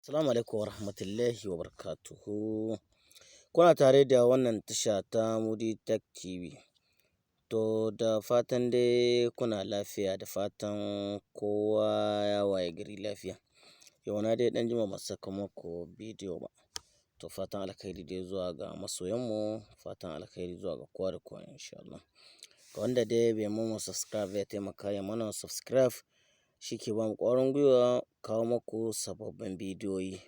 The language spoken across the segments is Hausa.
Assalamu alaikum wa rahmatullahi wa barakatuhu. Kuna tare da wannan tasha ta Mudi Tech TV. To da fatan dai kuna lafiya, da fatan kowa ya waye gari lafiya. Yau na dai ɗan jima ban saka muku bidiyo ba. To fatan alkhairi dai zuwa ga masoyanmu, fatan alkhairi zuwa ga kowa da kowa insha Allah. Ga wanda dai bai mun subscribe ya taimaka ya mana subscribe, shi ke ba mu ƙwarin gwiwa kawo muku sababbin bidiyoyi.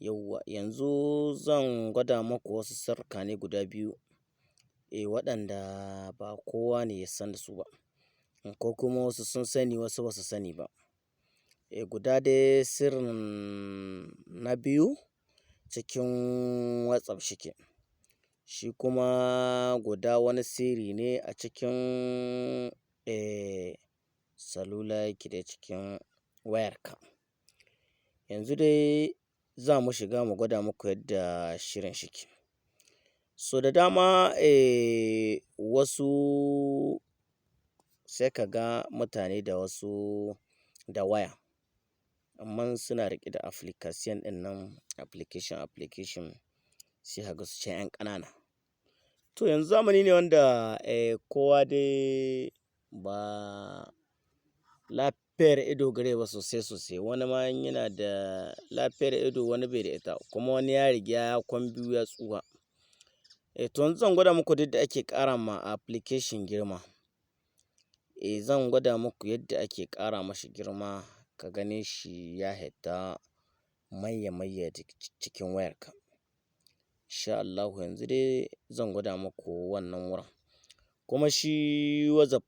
Yauwa yanzu zan gwada muku wasu sirrika ne guda biyu, waɗanda ba kowa ne ya san da su ba, ko kuma wasu sun sani wasu ba su sani ba. Guda dai sirrin na biyu cikin WhatsApp shike, shi kuma guda wani sirri ne a cikin salula yake da cikin wayarka. Yanzu dai za mu shiga mu gwada muku yadda shirin shike. So da dama wasu sai ka ga mutane da wasu da waya, amma suna riƙe da application ɗin nan, application sai ka ga su ce 'yan ƙanana. To yanzu zamani ne wanda kowa dai ba lafiyar ido gare ba sosai. Wani ma yana da lafiyar ido, wani bai da ita, kuma wani ya riga ya kwan biyu ya tsufa. To yanzu zan gwada muku yadda ake ƙara ma application girma. Zan gwada muku yadda ake ƙara mashi girma, ka gane shi ya hita mayya cikin wayarka. Insha Allahu yanzu dai zan gwada muku wannan wurin. Kuma shi WhatsApp,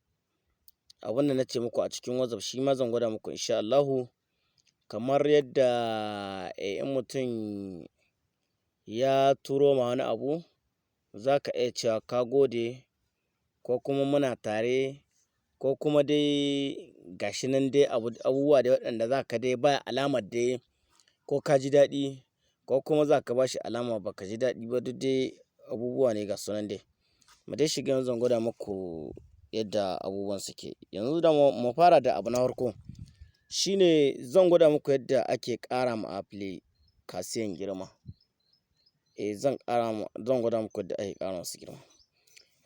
abin da na ce muku a cikin WhatsApp shi ma zan gwada muku insha Allahu. Kamar yadda in mutum ya turo ma wani abu, za ka iya cewa ka gode, ko kuma muna tare, ko kuma dai gashi nan dai abubuwa dai waɗanda za ka dai ba alamar dai ko ka ji daɗi, ko kuma za ka ba shi alama ba ka ji daɗi ba, duk dai abubuwa ne ga sunan dai. Mu dai shiga yanzu zan gwada muku yadda abubuwan suke. Yanzu da mu fara da abu na farko, shine zan gwada muku yadda ake ƙara ma application girma. Zan gwada muku yadda ake ƙara masu girma.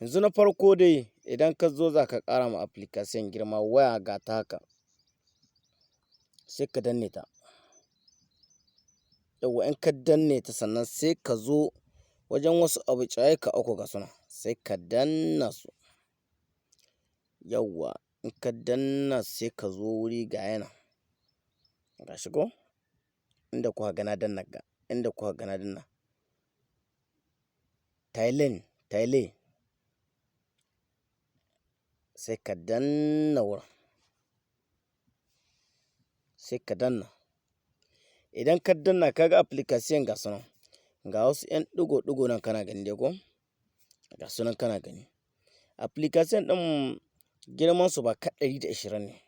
Yanzu na farko dai idan ka zo za ka ƙara ma application girma, waya ga ta haka, sai ka danne ta. Yauwa in ka danne ta sannan sai ka zo wajen wasu abu ka uku ga suna, sai ka danna su. Yauwa in ka danna sai ka zo wuri ga yana. Ga shi ko? Inda kuka ga na danna ga, inda kuka ga na danna. Thailand, sai ka danna wurin. Sai ka danna. Idan ka danna ka ga application ga sunan, ga wasu 'yan ɗigo nan kana gani dai ko? Ga sunan kana gani. Application ɗin girmansu ba ka 120 ne.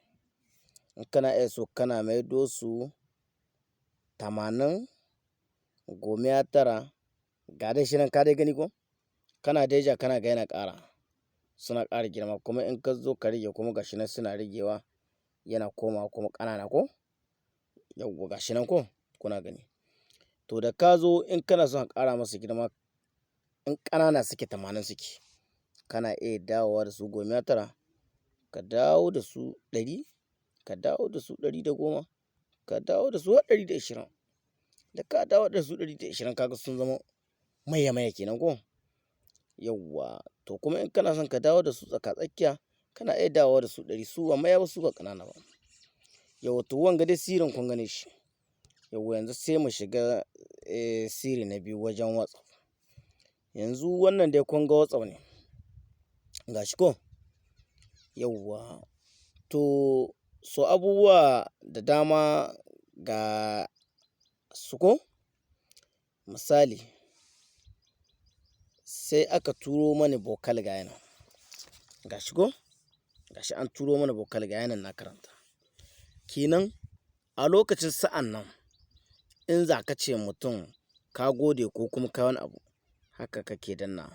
In kana iya so kana maido su 80, 90, ga dai shi nan ka dai gani ko? Kana dai ja kana ga yana ƙara, suna ƙara girma, kuma in ka zo ka rage kuma ga shi nan suna ragewa, yana komawa kuma ƙanana ko? Yauwa ga shi nan ko? Kuna gani. To da ka zo in kana son ka ƙara masa girma, in ƙanana suke 80 suke, kana iya dawowa da su 90, ka dawo da su 100, ka dawo da su 110, ka dawo da su har 120. Da ka dawo da su 120 kaga sun zama manya kenan ko? Yauwa to kuma in kana son ka dawo da su tsaka-tsakiya, kana iya dawowa da su 100, su ba manya ba su ba ƙanana ba. Yauwa to wanga dai sirrin kun gane shi. Yauwa yanzu sai mu shiga sirri na biyu wajen WhatsApp. Yanzu wannan dai kun ga WhatsApp ne. Ga shi ko? Yauwa to so abubuwa da dama ga su ko? Misali, sai aka turo mani vocal ga yana. Ga shi ko? Ga shi an turo mana vocal ga yana na karanta. Kenan a lokacin sa'an nan, in za ka ce mutum ka gode ko kuma ka wani abu, haka kake danna.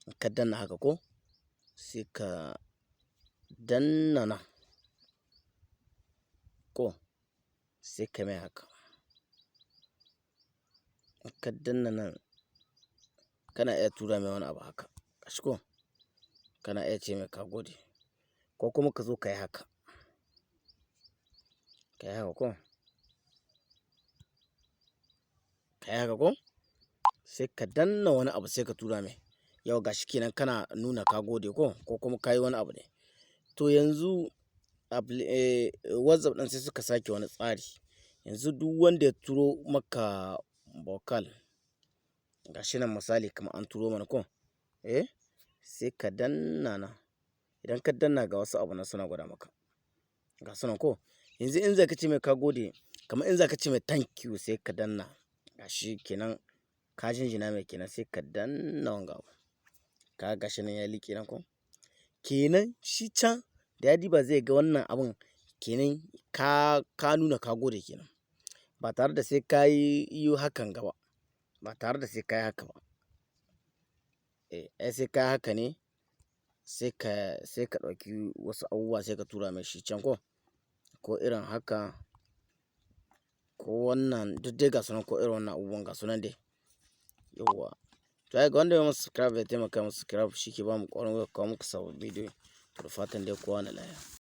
In ka danna haka ko? Sai ka danna nan ko? Sai ka mai haka. In ka danna nan kana iya tura mai wani abu haka. Gashi ko? Kana iya ce mai ka gode. Ko kuma ka zo ka yi haka. Ka yi haka ko? Ka yi haka ko? Sai ka danna wani abu sai ka tura mai. Yau gashi kenan kana nuna ka gode ko kuma ka yi wani abu ne. To yanzu WhatsApp ɗin sai suka sake wani tsari. Yanzu duk wanda ya turo maka vocal, gashi nan misali kamar an turo mana ko? Sai ka danna nan. Idan ka danna ga wasu abu nan suna gwada maka. Ga su nan ko? Yanzu in za ka ce mai ka gode, kamar in za ka ce mai thank you sai ka danna. Gashi kenan ka jinjina mai kenan sai ka danna wanga abu. Ka gashi nan ya liƙe nan ko? Kenan shi can da ya diba zai ga wannan abun kenan ka nuna ka gode kenan. Ba tare da sai ka yi hakan gaba. Ba tare da sai ka yi haka ba. Sai ka yi haka ne sai ka ɗauki wasu abubuwa sai ka tura mai shi can ko? Ko irin haka ko wannan duk dai ga su nan ko irin wannan abubuwan ga su nan dai. Yauwa. To ai ga wanda bai masa subscribe ya taimaka masa subscribe shi ke ba mu ƙwarin gwiwa kawo muku sababbin bidiyo. To da fatan dai kowa na lafiya.